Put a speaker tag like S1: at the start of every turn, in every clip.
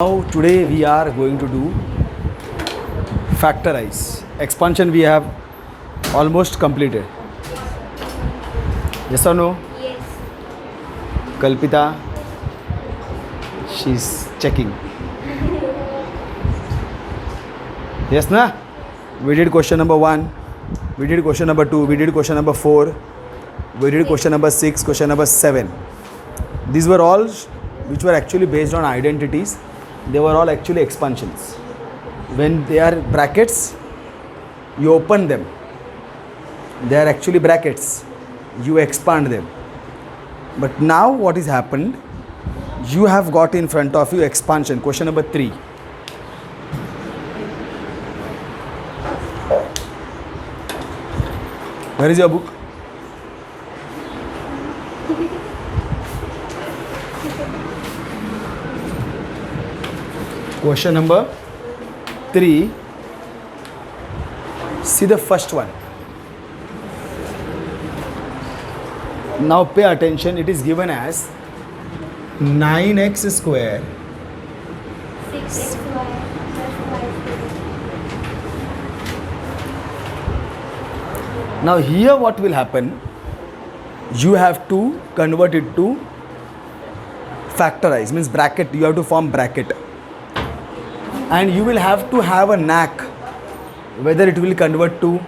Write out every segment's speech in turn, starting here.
S1: Now today we are going to do factorize. Expansion we have almost completed. Yes or no?
S2: Yes.
S1: Kalpita, she's checking. Yes na? We did question number 1, we did question number 2, we did question number 4, we did question number 6, question number 7. These were all which were actually based on identities. They were all actually expansions. When they are brackets, you open them. They are actually brackets. You expand them. But now what is happened? You have got in front of you expansion. Question number 3. Where is your book? Question number 3. See the first one. Now pay attention. It is given as 9x square
S2: 6xy plus y.
S1: Now here what will happen? You have to convert it to factorize, means bracket. You have to form bracket. And you will have to have a knack whether it will convert to,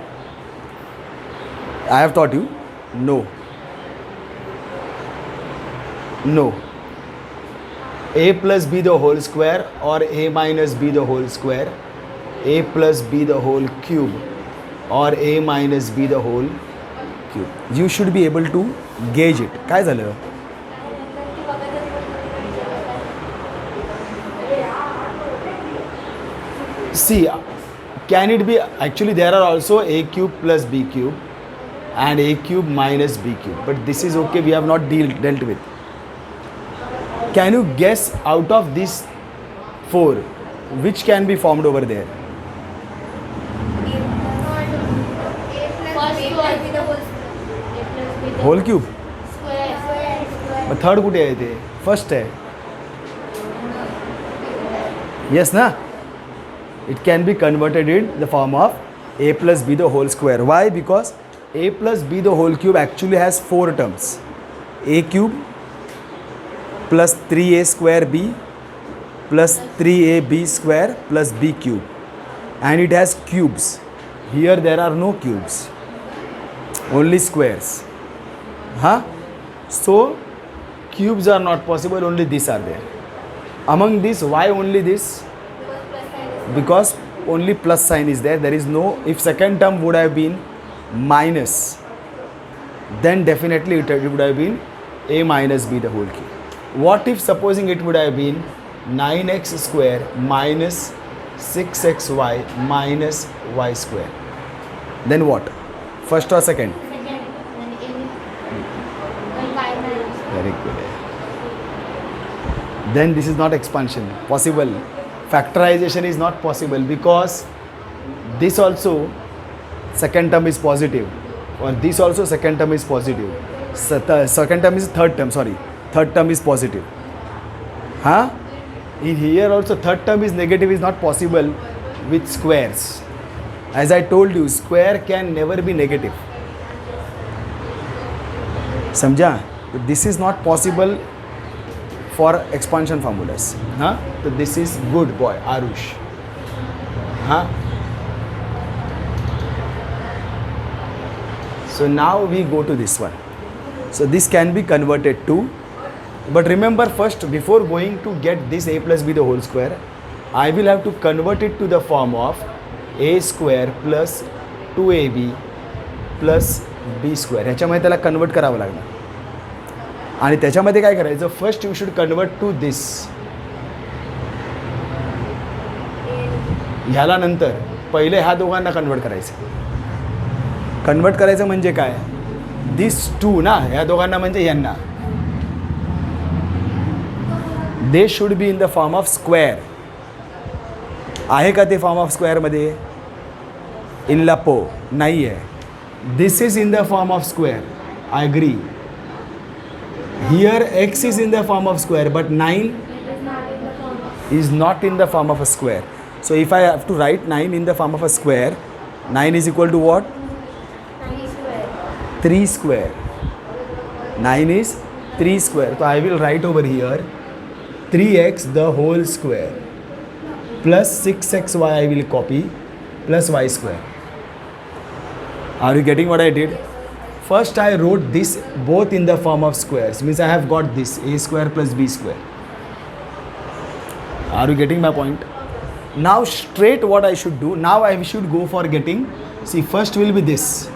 S1: I have taught you, no. A plus b the whole square or a minus b the whole square, a plus b the whole cube or a minus b the whole cube. You should be able to gauge it. काय झालं? See, can it be, actually there are also a cube plus b cube and a cube minus b cube, but this is okay, we have not dealt with. Can you guess out of these 4 which can be formed over there? Whole cube. But third कुठे आहे ते? First आहे. Yes ना? It can be converted in the form of a plus b the whole square. Why? Because a plus b the whole cube actually has 4 terms. A cube plus 3a square b plus 3ab square plus b cube. And it has cubes. Here there are no cubes. Only squares. Huh? So cubes are not possible, only these are there. Among these, why only this? Because only plus sign is there. There is no, if second term would have been minus, then definitely it would have been a minus b the whole cube. What if supposing it would have been 9x square minus 6xy minus y square? Then what? First or second? Very good. Then this is not expansion possible. Factorization is not possible because this also second term is positive, or this also second term is positive. Second term is third term, sorry. Third term is positive. Huh? In here also third term is negative, is not possible with squares. As I told you, square can never be negative. Samjha? This is not possible for expansion formulas. Huh? So this is good boy, Arush. Huh? So now we go to this one. So this can be converted to, but remember first, before going to get this a plus b the whole square, I will have to convert it to the form of a square plus 2ab plus b square. ह्याच्यामध्ये त्याला convert करावं लागणार. आणि त्याच्यामध्ये काय करायचं? First you should convert to this. ह्याला नंतर पहिले ह्या दोघांना कन्वर्ट करायचं. कन्वर्ट करायचं म्हणजे काय? दिस टू ना, ह्या दोघांना म्हणजे यांना. They should be in the form of square. आहे का ते फॉर्म ऑफ स्क्वेअरमध्ये? इन लपो नाही आहे. This is in the form of square. I agree. Here x is in the form of square, but 9 is not in the form of a square. So if I have to write 9 in the form of a square, 9 is equal to what?
S2: 3 square.
S1: 3 square. 9 is 3 square. So I will write over here 3x the whole square plus 6xy I will copy plus y square. Are you getting what I did? First I wrote this both in the form of squares. Means I have got this a square plus b square. Are you getting my point? Now straight what I should do, now I should go for getting, see first will be this,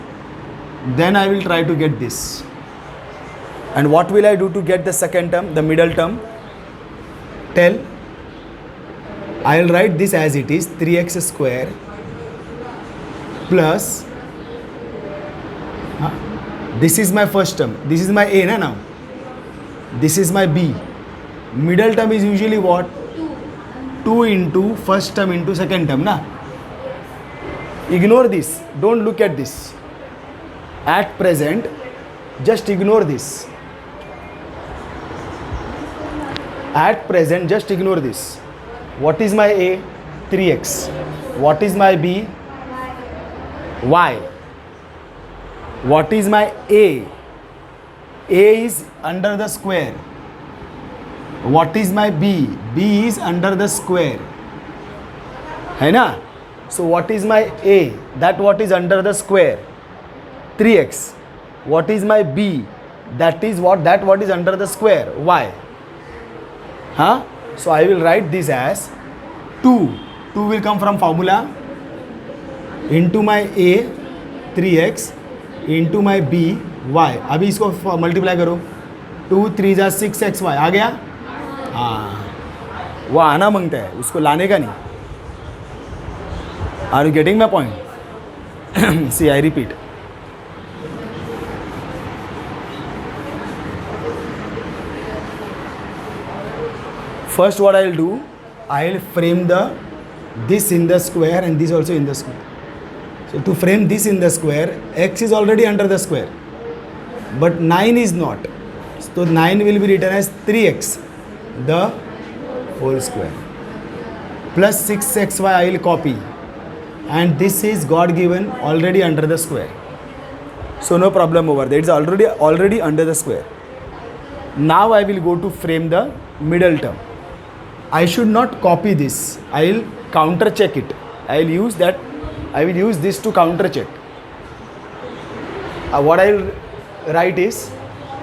S1: then I will try to get this. And what will I do to get the second term, the middle term? Tell. I will write this as it is, 3x square plus, this is my first term, this is my a now, this is my b. Middle term is usually what? 2 into first term into second term, na? Ignore this, don't look at this. At present, just ignore this. At present, just ignore this. What is my a? 3x. What is my b? Y. What is my a? A is under the square. What is my b? B is under the square. है ना? So what is my a? That what is under the square? 3x. What is my b? That is what? That what is under the square? Y. Huh? So I will write this as 2. 2 will come from formula into my a 3x into my b y. अभी इसको multiply करो. 2 3 जा 6xy आ गया. हाँ, वो आना मांगता है, उसको लाने का नहीं. Are you getting my point? See, I repeat. First what I will do, I will frame this in the square and this also in the square. So to frame this in the square, x is already under the square, but 9 is not. So 9 will be written as 3x the whole square plus 6xy I will copy, and this is God given already under the square. So no problem over there. It's already under the square. Now I will go to frame the middle term. I should not copy this. I will counter check it. I will use this to counter check. What I will write is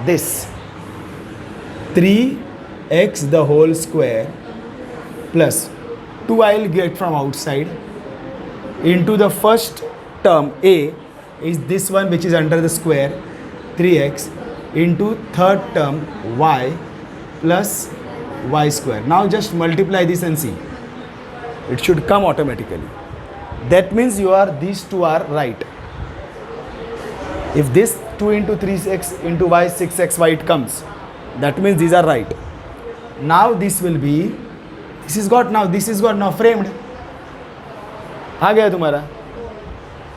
S1: this 3x the whole square plus 2 I will get from outside into the first term a is this one which is under the square 3x into third term y plus y square. Now just multiply this and see. It should come automatically. That means these two are right. If this 2 into 3x into y 6xy it comes, that means these are right. Now this will be, this is got now framed. आ गया तुम्हारा.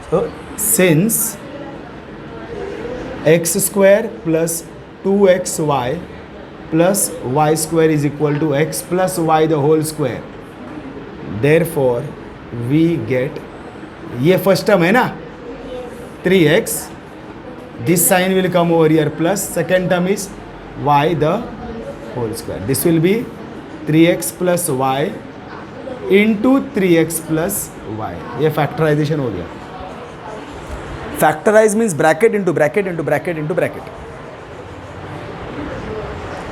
S1: So since x square plus 2xy plus y square is equal to x plus y the whole square, therefore we get, ये first term है ना, 3x, this sign will come over here plus second term is y the whole square. This will be 3x plus y into 3x plus y. ये factorization हो गया. Factorize means bracket into bracket into bracket into bracket.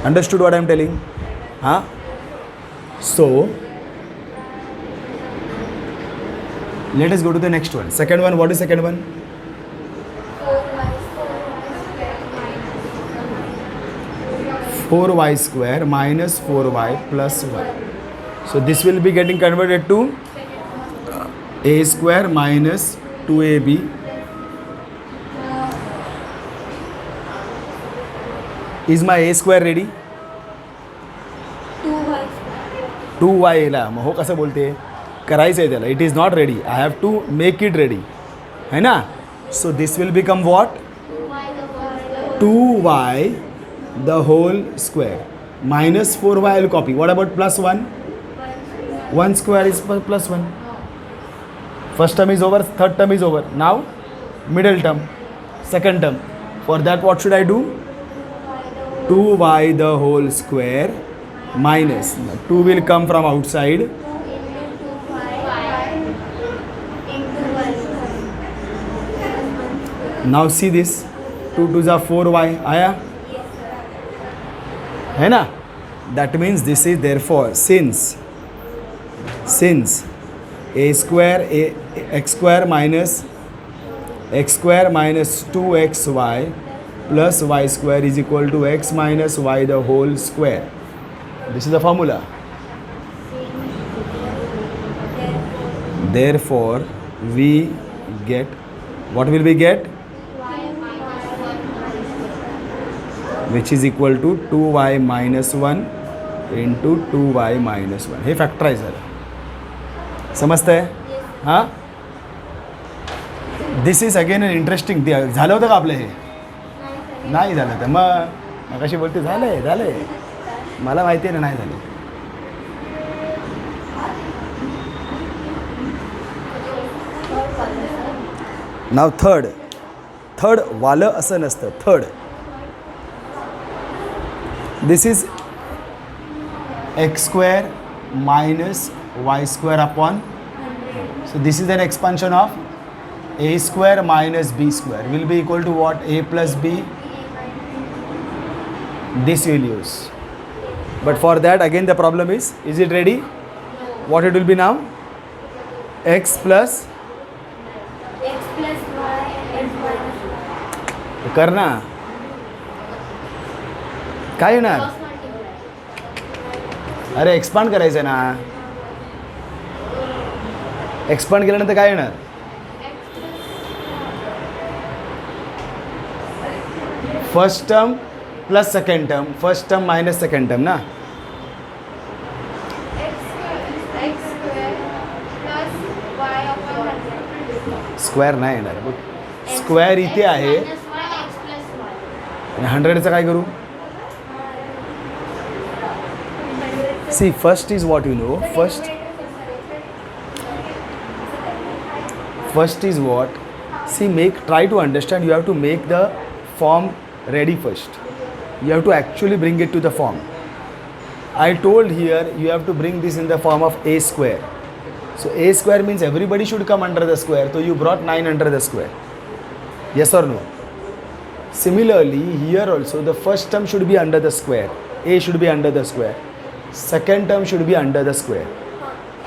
S1: Understood what I am telling? Huh? So let us go to the next one. Second one, what is second one? 4y square minus 4y plus y. So this will be getting converted to a square minus 2ab is my a square ready?
S2: 2y.
S1: 2y ला मग हो कसं बोलते, करायचं आहे त्याला. It is not ready. I have to make it ready. है ना? So this will become what? 2y the whole square minus 4y I will copy. What about plus 1? 1 square is plus 1. First term is over, third term is over. Now middle term, second term. For that what should I do? 2y the whole square minus 2 will come from outside.
S2: Into 2y into 1.
S1: Now see this, 2 2 is 4y आया है ना. That means this is therefore since a square x square minus 2xy plus y square is equal to x minus y the whole square. This is the formula. Therefore we get, what will we get? Which is equal to 2y minus 1 into 2y minus 1. हे फॅक्टरायझर समजतंय हां. This is again an interesting. झालं होतं का आपलं हे? नाही झालं तर मग कशी बोलते झालंय मला माहिती आहे ना नाही झालं. नाव थर्ड वालं असं नसतं. Third this is x square minus y square upon, so this is an expansion of a square minus b square will be equal to what? A plus b. This will use, but for that again the problem is it ready? What it will be now? X plus
S2: y x minus
S1: करना काय येणार? अरे expand करायचं ना. Expand केल्यानंतर काय येणार? First term plus second term, first term minus second term ना.
S2: x square plus y upon 100.
S1: Square नाही येणार. बघ स्क्वेअर इथे आहे
S2: Minus y x plus y.
S1: आणि 100चं काय करू? See, first is what you know. First is what? See, try to understand. You have to make the form ready first. You have to actually bring it to the form. I told here you have to bring this in the form of a square. So a square means everybody should come under the square. So you brought 9 under the square. Yes or no? Similarly, here also the first term should be under the square. A should be under the square. Second term should be under the square.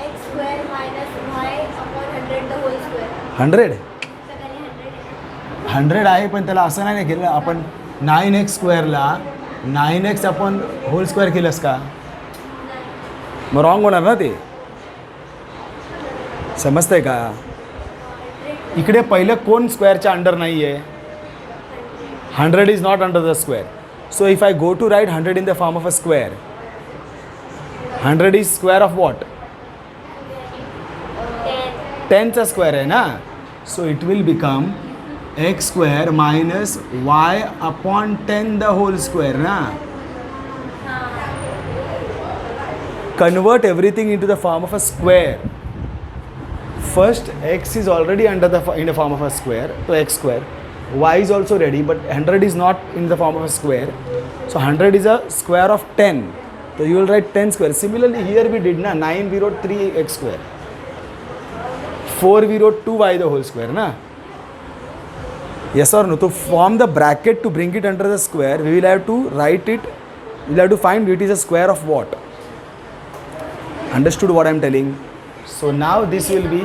S2: X square minus y upon 100 the whole square.
S1: 100?
S2: सगळ्यांनी 100
S1: 100 आहे पण त्याला असं नाही केलं आपण. 9x स्क्वेअरला 9x आपण whole square केलंस का? मग रॉंग होणार ना ते. समजतंय का? इकडे पहिलं कोण स्क्वेअरच्या अंडर नाही आहे? 100 is not under the square. So if I go to write 100 in the form of a square, 100 is square of what? 10 चा स्क्वेअर आहे ना. So it will become x square minus y upon 10 the whole square ना. Convert everything into the form of a square. First x is already under in the form of a square, so x square. Y is also ready, but 100 is not in the form of a square. So 100 is a square of 10. So you will write 10 square. Similarly here we did na 9 we wrote 3x square. 4 we wrote 2y the whole square na. Yes or no? To form the bracket to bring it under the square, we will have to write it. We will have to find it is a square of what? Understood what I am telling? So now this will be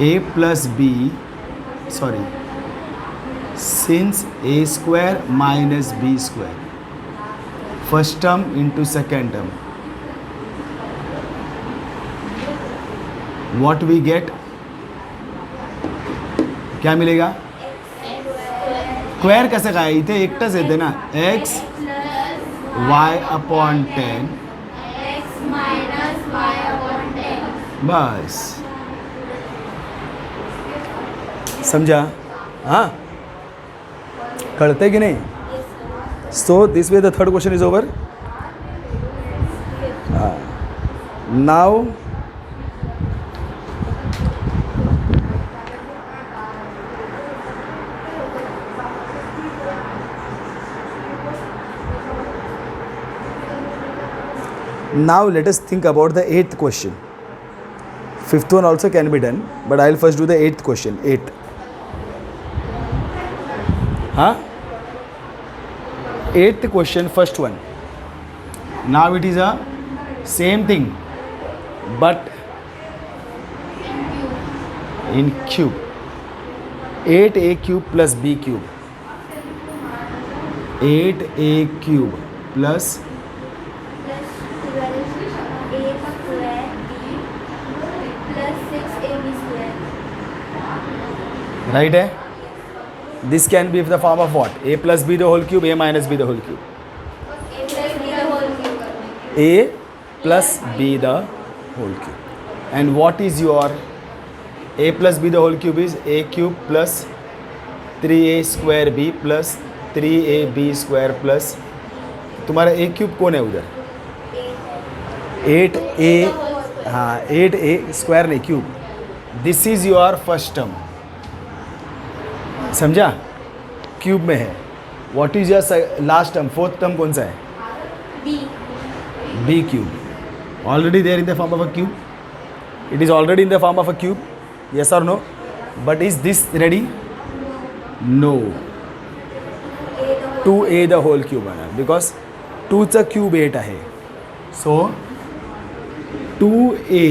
S1: a plus b. Sorry. Since a square minus b square. First term into second term. What we get? क्या मिलेगा? Square कसं काय? इथे एकटंच येते ना. x y upon 10
S2: x minus y upon 10.
S1: बस. समझा? हाँ कळतंय की नाही? So this way the third question is over. Now let us think about the 8th question. 5th one also can be done, but I'll first do the 8th question. 8. Huh? 8th question, first one. Now it is a same thing, but in cube. 8a cube plus b cube. 8a cube plus
S2: plus 12 a square b plus 6ab square.
S1: right है. This can be the form of what? A plus b the whole cube, a minus b the whole cube.
S2: A plus b the whole cube.
S1: A plus b the whole cube. And what is your a plus b the whole cube is a cube plus 3a square b plus 3ab square plus तुम्हारा a cube कौन है उधर? 8a हाँ 8a square नहीं cube. This is your first term. समझा? Cube में है. What is your last term? Fourth term कौन सा है?
S2: b.
S1: B cube. Already there in the form of a cube. It is already in the form of a cube. Yes or no? But is this ready? No. 2a the whole cube बना because 2 चा cube 8 आहे. So 2a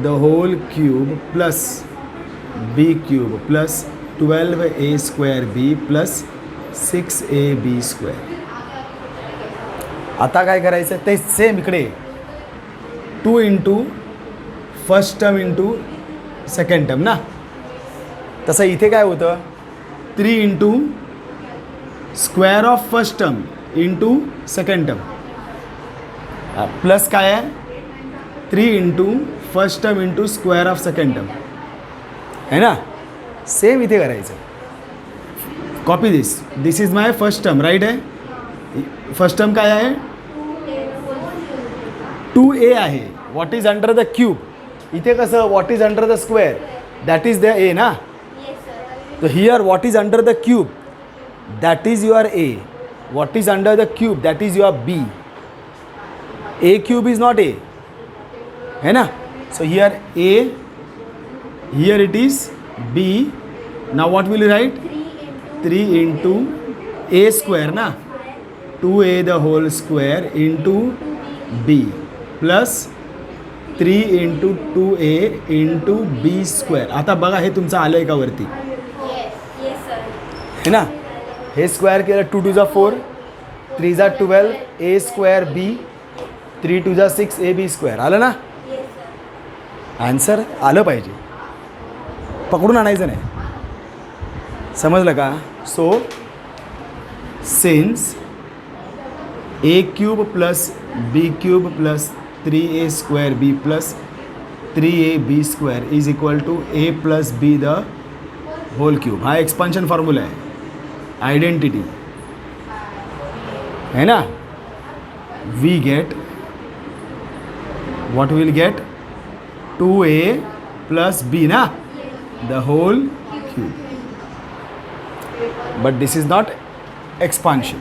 S1: the whole cube plus b cube plus 12a square b plus 6ab square. आता काय करायचं ते same इकडे 2 into first term into second term ना. तसं इथे काय होतं 3 into square of first term into second term plus काय आहे 3 into first term into square of second term है ना. सेम इथे करायचं. Copy this is my first term right आहे. फर्स्ट टर्म काय आहे 2a आहे. What is under the cube. इथे कसं what is under the square that is the ए ना.
S2: Yes, sir.
S1: So here what is under the cube? That is your A. What is under the cube? That is your B. A cube is not A. है ना? So here A, here it is B. Now what will you write? 3 into A square ना. 2A the whole square into B plus 3 into 2A into B square. आता बघा हे तुमचं आलं आहे का वरती
S2: Yes, sir.
S1: है ना. हे स्क्वेअर केलं 2 टू जा 4 3 जा 12 a स्क्वेअर b 3 टू जा 6 ab स्क्वेअर. आलं ना.
S2: Yes, sir.
S1: आन्सर आलं पाहिजे. पकडून आणायचं नाही. समजलं का. So since a cube plus b cube plus 3a square b plus 3ab square is equal to a plus b the whole cube. हा एक्सपान्शन फॉर्म्युला आहे. आइडेंटिटी है ना. We get what will get 2a plus b ना the whole cube. But this is not expansion.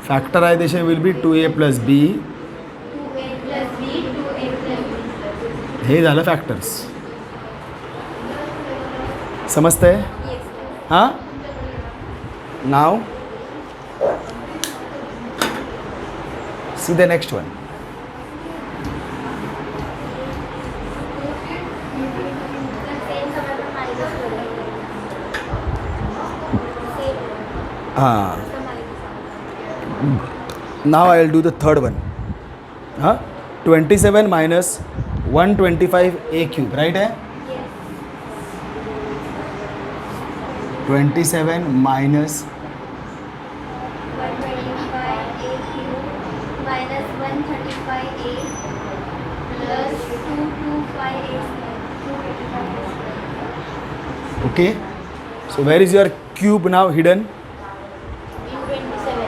S1: Factorization will be 2a plus b.
S2: 2a plus b, 2a plus b.
S1: हे झालं factors. समजतंय.
S2: Yes, sir.
S1: हां. Now see the next one.
S2: Same समझ में minus करेंगे. Same.
S1: Now I will do the third one. 27 minus 125 a cube, right है.
S2: Yes.
S1: 27 minus
S2: 125 a cube minus 135 a plus 225 a square.
S1: okay. So where is your cube now hidden?
S2: 227.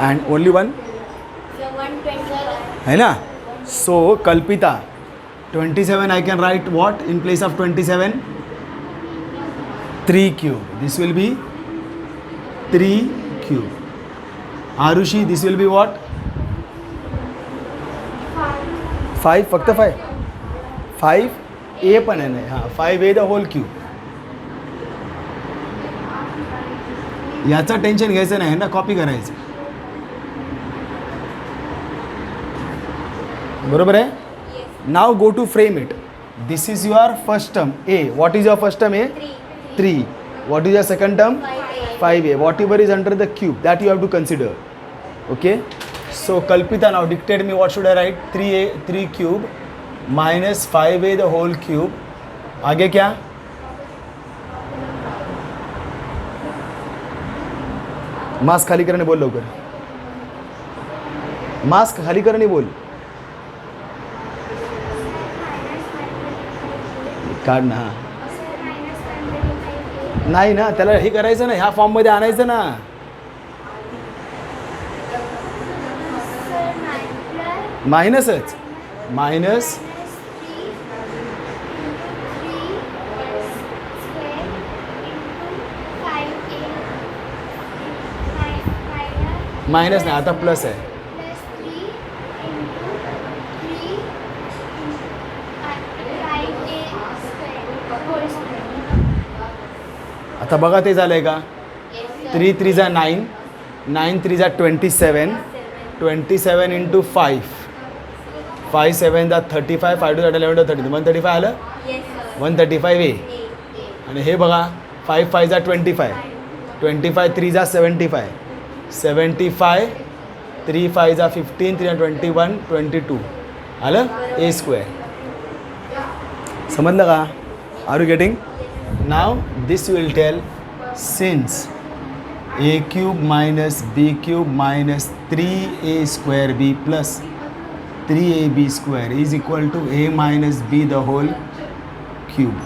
S1: And only one
S2: So 127.
S1: है ना. So Kalpita, 27 I can write what in place of 27? 3 cube. This will be 3 cube. Arushi, this will be what? 5, फक्त 5. 5 a पण आहे नाही, हां 5a the whole cube. याचं tension घ्यायचं नाही ना, कॉपी करायचं. बरोबर आहे. Now go to frame it. This is your first term a. What is your first term a? 3. What is your second term? 5a. Whatever is under the cube, that you have to consider. Okay. So Kalpita, now dictate me what should I write? 3 cube minus 5a the whole cube. आगे क्या? Mask खाली करने बोल लवकर. Mask खाली करने बोल. काढ ना. नाही ना, त्याला हे करायचं ना, ह्या फॉर्ममध्ये आणायचं ना. मायनसच. मायनस मायनस नाही, आता प्लस आहे. आता बघा ते झालंय का. 3 3 जा 9, 9 3 जा 27, 27 इंटू 5, 5 7 जा 35, 5 2 11 30, 135 आलं. 135a. आणि हे बघा 5 5 जा 25, 25 3 जा 75, 75 3 5 जा 15, 3 21 22 आलं a स्क्वेअर. समजलं का? Are you getting? Now this will tell, since a cube minus b cube minus 3a square b plus 3ab square is equal to a minus b the whole cube.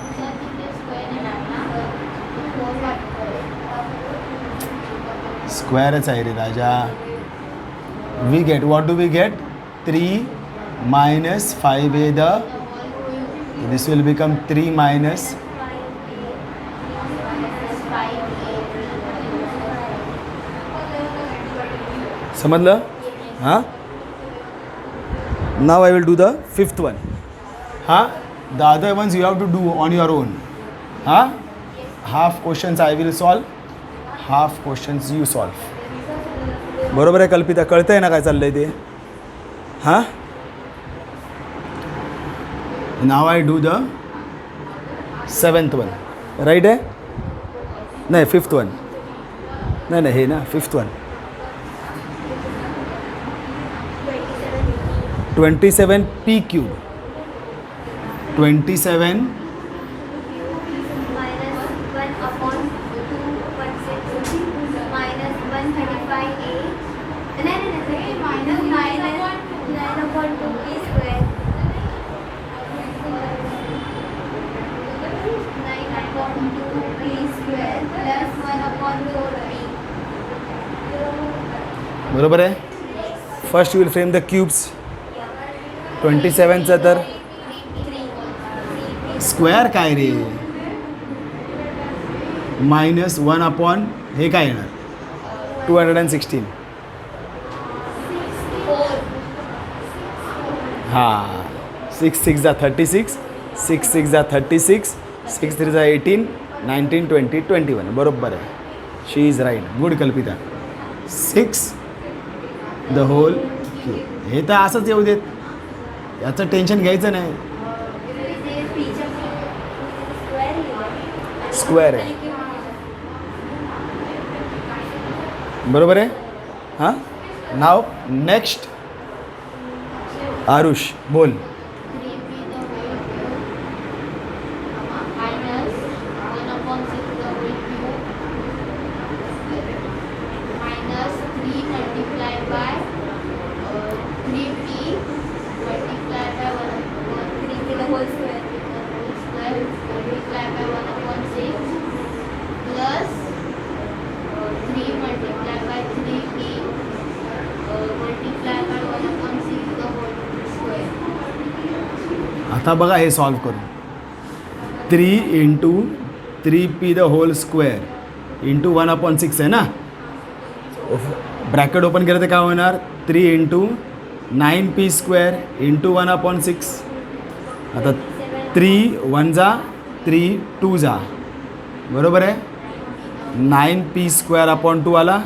S1: Square आहे रे राजा. We get, what do we get? 3 minus 5a the, this will become 3 minus समझलं? हां. Now I will do the fifth one. हां, the other ones you have to do on your own. हां, half questions I will solve, half questions you solve. बरोबर आहे कल्पिता? कळतं आहे ना काय चाललं आहे ते? हां. Now I do the seventh one. Right आहे? नाही, फिफ्थ वन. नाही नाही, हे ना fifth one. 27 p cube, 27
S2: minus 1 upon 2 minus 135a. minus 9 upon 2 square. 9 upon 2 square plus 1 upon 4p.
S1: बरोबर आहे. First you will frame the cubes. 27चं तर स्क्वेअर काय रे? मायनस 1 अपॉन हे काय येणार? 216. हां, 6 6 जा 36, 6 6 जा 36, 6 3 जा 18, 19 20 21. बरोबर आहे. She is right. गुड कल्पिता. 6 द होल क्यूब. हे तर असंच येऊ देत, याचं टेन्शन घ्यायचं नाही. स्क्वेअर आहे. बरोबर आहे. हां. नाव नेक्स्ट आरुष बोल. आता बघा हे सॉल्व करू. 3 into 3p the whole square into 1/6 आहे ना. ब्रॅकेट ओपन केलं तर काय होणार 3 इंटू 9p स्क्वेअर इंटू 1/6. आता 3 1 जा 3 2 जा बरोबर आहे. 9p स्क्वेअर अपॉन 2 आला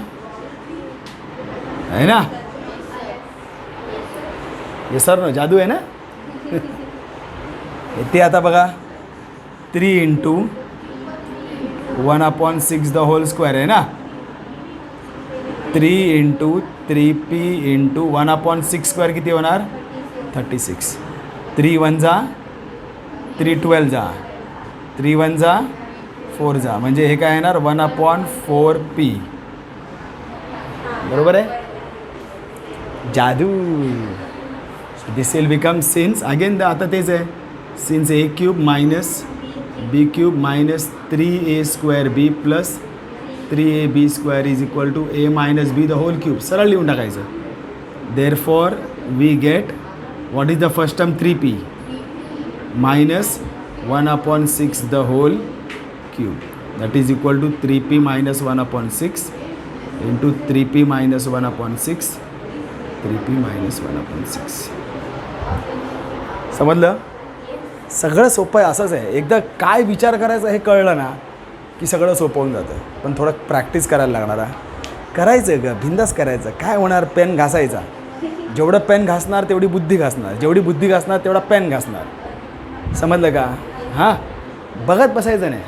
S1: आहे ना. हे सर ना जादू आहे ना. ते आता बघा 3 इंटू 1/6 द होल स्क्वेअर आहे ना. 3 इंटू 3p इंटू 1/6 स्क्वेअर किती होणार 36. 3 1 जा 3 12 जा 3 1 जा 4 जा म्हणजे हे काय येणार 1/4p बरोबर आहे. जादू. This will become since again आता तेच आहे. Since a cube minus b cube minus 3a square b plus 3ab square is equal to a minus b the whole cube. सरळ लिहून टाकायचं. Therefore we get what is the first term 3p minus 1/6 the whole cube that is equal to 3p minus 1/6 into 3p minus 1/6 3p minus 1/6. समजलं. सगळं सोपं आहे. असंच आहे. एकदा काय विचार करायचा हे कळलं ना की सगळं सोपं होऊन जातं. पण थोडं प्रॅक्टिस करायला लागणार आहे. करायचं ग बिंदास करायचं. काय होणार पेन घासायचा. जेवढं पेन घासणार तेवढी बुद्धी घासणार. जेवढी बुद्धी घासणार तेवढा पेन घासणार. समजलं का. हां बघत बसायचं नाही.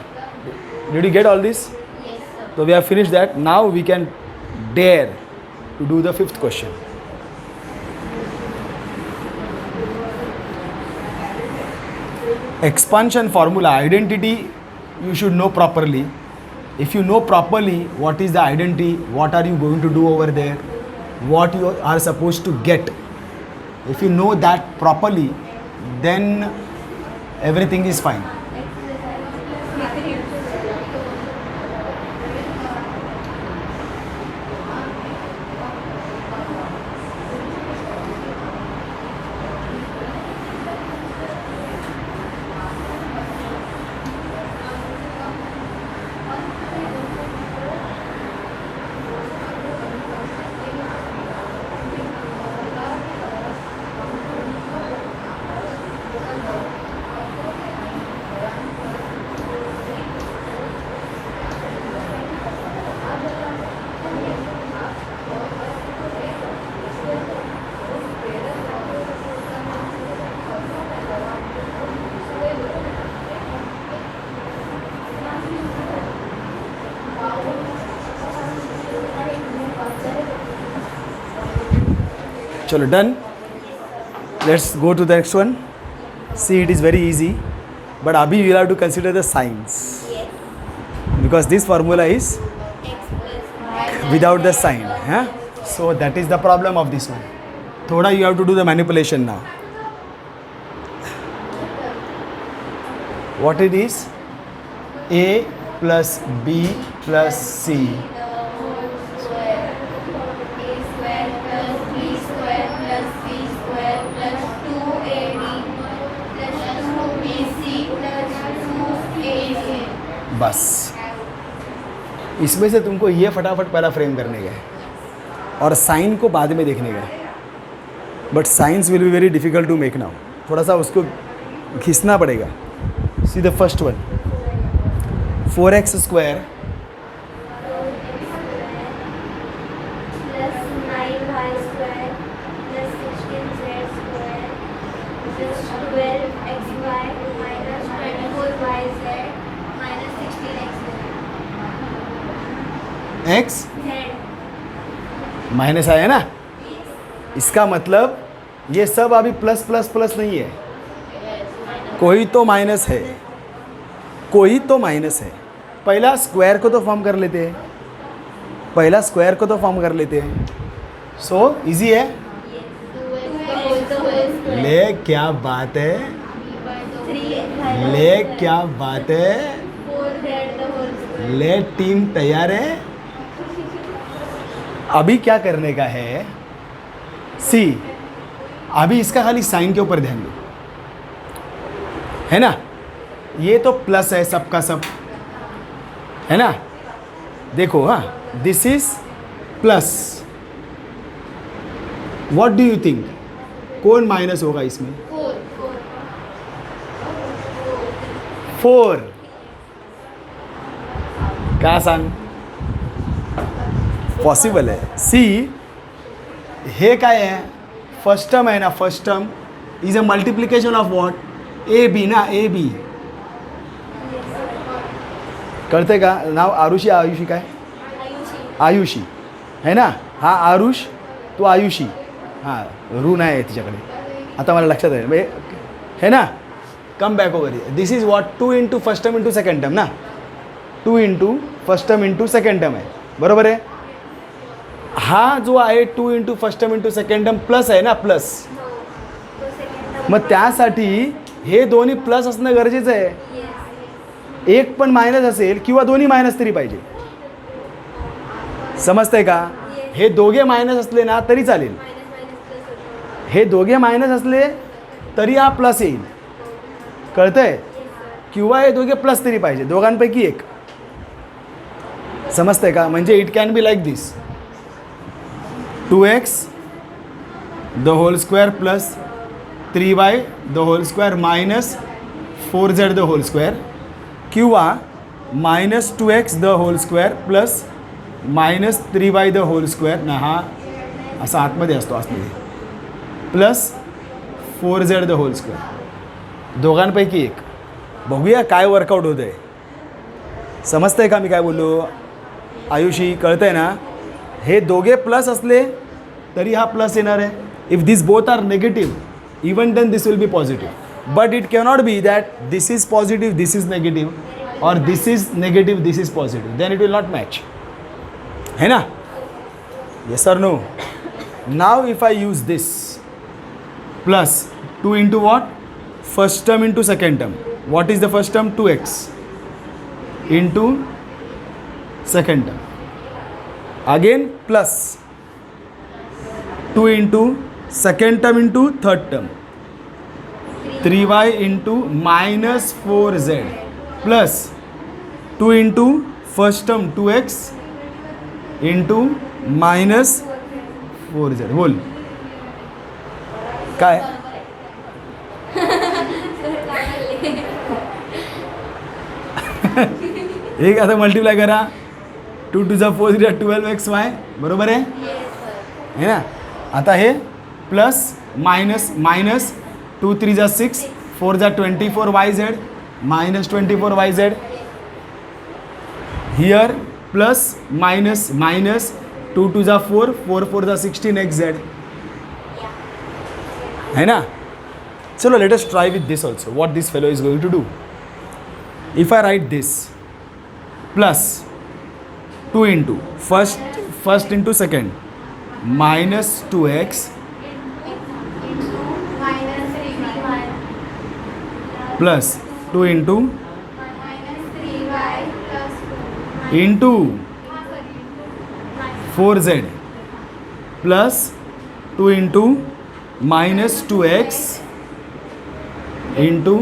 S1: Did you get all this. So we have finished that. Now we can dare to do the 5th question. Expansion formula identity you should know properly. If you know properly what is the identity, what are you going to do over there, what you are supposed to get. If you know that properly, then everything is fine. चलो done. Let's go to the next one. See, it is very easy, but abhi you will have to consider the signs because this formula is without the sign. So that is the problem of this one. Thoda you have to do the manipulation now. What it is? A plus B plus C. बस इसमें से तुमको ये फटाफट पहला frame करने का है और साइन को बाद में देखने का है. But science will be very difficult to make now. थोड़ा सा उसको घिसना पड़ेगा. See the first one 4x square x minus आया ना. इसका मतलब ये सब अभी प्लस प्लस प्लस नहीं है. कोई तो माइनस है. कोई तो माइनस है. पहला स्क्वायर को तो फॉर्म कर लेते हैं. पहला स्क्वायर को तो फॉर्म कर लेते हैं. सो इजी है. ले क्या बात है. ले क्या बात है. ले टीम तैयार है. अभी क्या करने का है. सी अभी इसका खाली साइन के ऊपर ध्यान दो. है ना. ये तो प्लस है सबका सब, है ना. देखो हाँ, this is plus. What do you think, कौन माइनस होगा इसमें? 4. काय सांग, पॉसिबल आहे. सी, हे काय आहे, फर्स्ट टर्म आहे ना, first term is a multiplication of what, A B ना, ए बी. कळतंय का. नाव आरुषी, आयुषी काय, आयुषी है ना. हा आरुष, तो आयुषी. हां, रू नाही आहे तिच्याकडे, आता मला लक्षात आहे म्हणजे, है ना. Come back over. This is what, 2 into first term into second term ना, 2 into first term into second term आहे, बरोबर आहे. हा जो आहे 2 into first term into second term plus आहे ना, प्लस. मग त्यासाठी हे दोन्ही प्लस असणं गरजेचं आहे. एक पण मायनस असेल किंवा दोन्ही मायनस तरी पाहिजे. समजतंय का. हे दोघे मायनस असले ना तरी चालेल, हे दोघे मायनस असले तरी हा प्लस येईल, कळतंय. किंवा हे दोघे प्लस तरी पाहिजे, दोघांपैकी एक. समजतंय का. म्हणजे it can be like this, 2x the whole square plus 3y the whole square minus 4z the whole square, किंवा minus 2x the whole square plus minus 3y the whole square ना, हा असा आतमध्ये असतो आतमध्ये, plus 4z the whole square. दोघांपैकी एक. बघूया काय वर्कआउट होतं आहे. समजतंय का मी काय बोललो, आयुषी, कळतंय ना. हे दोघे प्लस असले तरी हा प्लस येणार आहे. If this both are negative, even then this will be positive. But it cannot be that this is positive, this is negative, और this is negative, this is positive. Then it will not match, है ना. Yes और no. Now if I use this plus 2 into what, first term into second term. What is the first term, 2x into second term. Again plus 2 into second term into third term, 3y into minus 4z plus 2 into first term 2x into minus 4z. बोल काय. एक आता multiply करा, 2 two जा 4 3 12xy, बरोबर आहे, है ना. आता हे प्लस मायनस मायनस 2 3 जा 6 4 जा 24yz minus 24yz. Here plus minus minus 2 two जा 4 4 4 जा 16xz, है ना. चलो let us try with this also, what this fellow is going to do. If I write this plus 2 into first into second minus 2x plus 2 into into 4z plus 2 into minus 2x into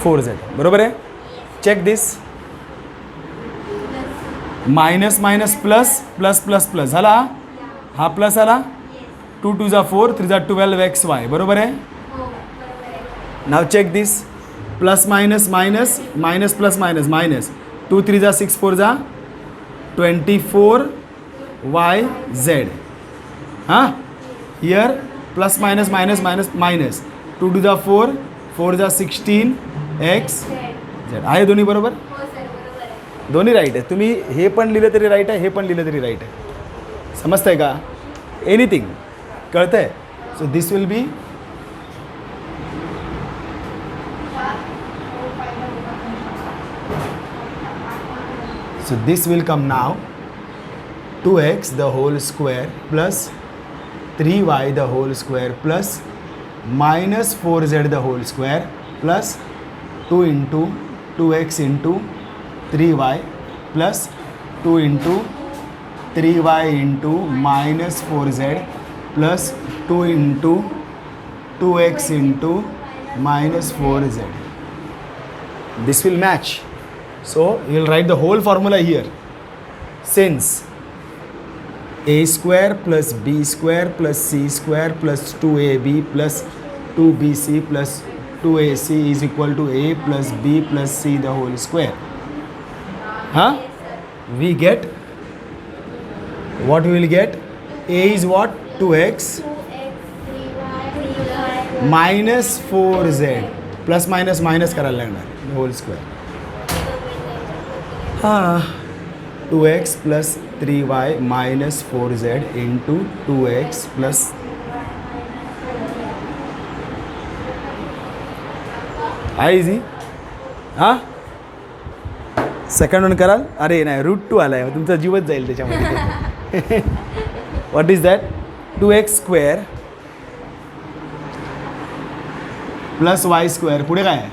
S1: 4z, बरोबर आहे. Check this. Minus minus plus plus plus plus झाला, हा plus आला, 2 two जा 4 3 जा 12xy, बरोबर आहे. Now check this. Plus minus minus minus plus minus minus 2 3 जा 6 4 जा 24yz. हां, here plus minus minus minus minus 2 two जा 4 4 जा 16xz. आहे दोन्ही बरोबर, दोन्ही राईट आहे. तुम्ही हे पण लिहिलं तरी राईट आहे, हे पण लिहिलं तरी राईट आहे. समजतंय का. एनिथिंग कळतंय. So this will B so this will come now 2x the whole square plus 3y the whole square plus minus 4z the whole square plus 2 into 2x into 3y plus 2 into 3y into minus 4z plus 2 into 2x into minus 4z. This will match. So you will write the whole formula here. Since a square plus b square plus c square plus 2ab plus 2bc plus 2ac is equal to a plus b plus c the whole square. Huh? We get what we will get? A is what? 2x
S2: 2x 3y
S1: minus 4z plus minus minus करायला लागणार the whole square. हां 2x plus 3y minus 4z into 2x plus आहे easy. हां second one कराल. अरे नाही √2 आला आहे तुमचा जीवच जाईल त्याच्यामध्ये. What is that? 2x square plus y square पुढे काय आहे?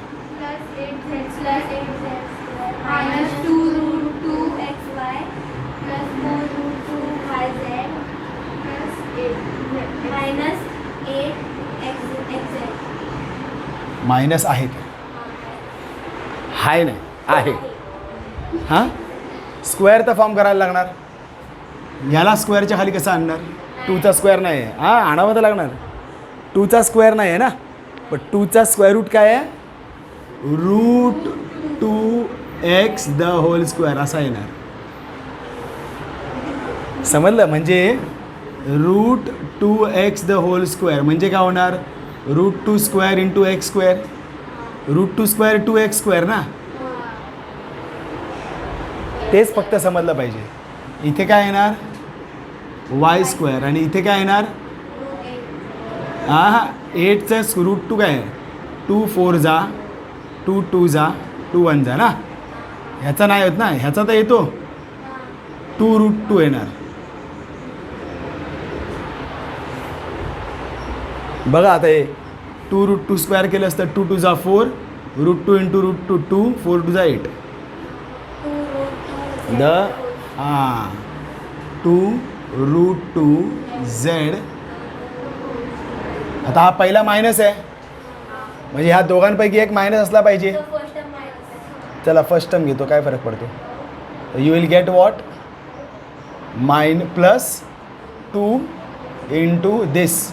S2: plus 8z minus 2 root 2xy plus 4 root 2yz plus 8 minus 8xz.
S1: Minus आहे ते हाय नाही आहे. हां स्क्वेअर तर फॉर्म करायला लागणार. याला स्क्वेअरच्या खाली कसं आणणार? 2चा स्क्वेअर नाही आहे. हां आणावं तर लागणार. 2चा स्क्वेअर नाही आहे ना. पण 2चा स्क्वेअर रूट काय आहे? √2x द होल स्क्वेअर असा येणार. समजलं? म्हणजे √2x द होल स्क्वेअर म्हणजे काय होणार? √2 square into x square. √2 square 2x square ना. तेच फक्त समजलं पाहिजे. इथे काय येणार? वाय स्क्वेअर आणि इथे काय येणार? हां 8चं √2 काय आहे? 2 4 जा 2 2 जा 2 1 जा ना. ह्याचा नाही होत ना. ह्याचा तर येतो 2√2 येणार. बघा आता हे 2√2 स्क्वेअर केलं असतं 2 2 जा 4 √2 इंटू √2 2 4 2 जा 8 द 2√2z. आता हा पहिला मायनस आहे म्हणजे ह्या दोघांपैकी एक मायनस असला पाहिजे. चला फर्स्ट टर्म घेतो काय फरक पडतो. You will get what? Plus 2 into this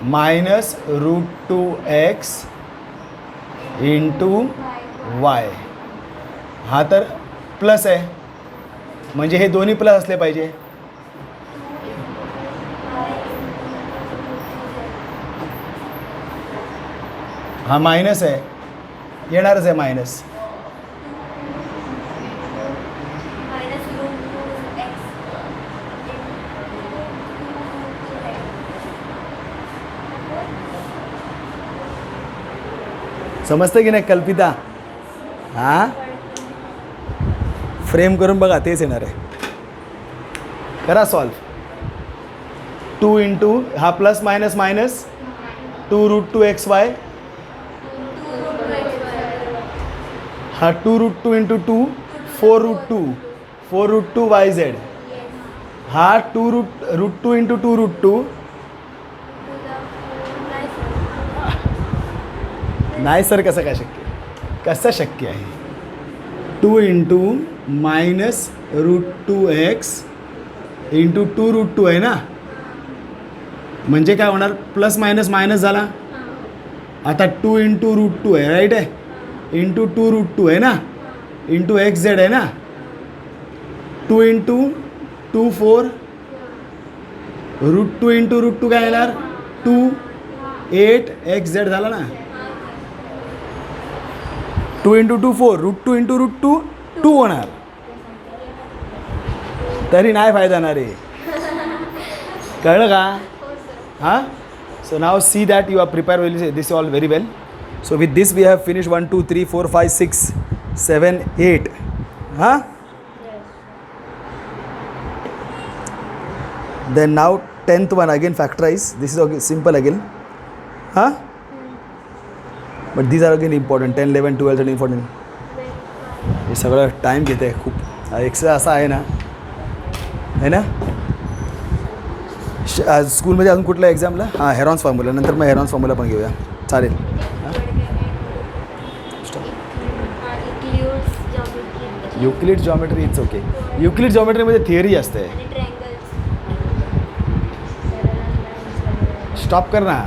S1: minus √2x into Y. हा तर प्लस आहे म्हणजे हे दोन्ही प्लस असले पाहिजे. हा मायनस आहे येणारच आहे मायनस. समजतं की नाही कल्पिता? हां फ्रेम करून बघा तेच येणार आहे. करा सॉल्व. 2 इंटू हा प्लस मायनस मायनस 2√2xy हा 2√2 इंटू 2 4√2 yz हा 2√2 इंटू 2√2 नाही सर कसं काय शक्य? कसं शक्य आहे? 2 इंटू मायनस √2x इंटू 2√2 आहे ना. म्हणजे काय होणार? प्लस मायनस मायनस झाला. आता 2 इंटू √2 आहे राईट आहे इंटू 2√2 आहे ना इंटू xz आहे ना. 2 इंटू 2 4 √2 इंटू √2 काय येणार? 2 8 xz झाला ना. 2 इंटू 2 4 √2 इंटू √2 2 होणार. तरी नाही फायदा ना रे. कळलं का? हां so now see that you are prepare well this all very well. So with this we have finish 1 2 3 4 5 6 7 8. हां then now 10th one again factorize. This is okay, simple again. Huh? But these are again important. 10 11 12 13 14. हे सगळं time घेते खूप. हा exercise असा आहे ना स्कूलमध्ये अजून कुठल्या एक्झामला हां हेरॉन्स फॉर्म्युला नंतर मग हेरॉन्स फॉर्म्युला पण घेऊया चालेल. Euclid geometry it's okay. Euclid जॉमेट्रीमध्ये थिअरी असते. स्टॉप कर ना.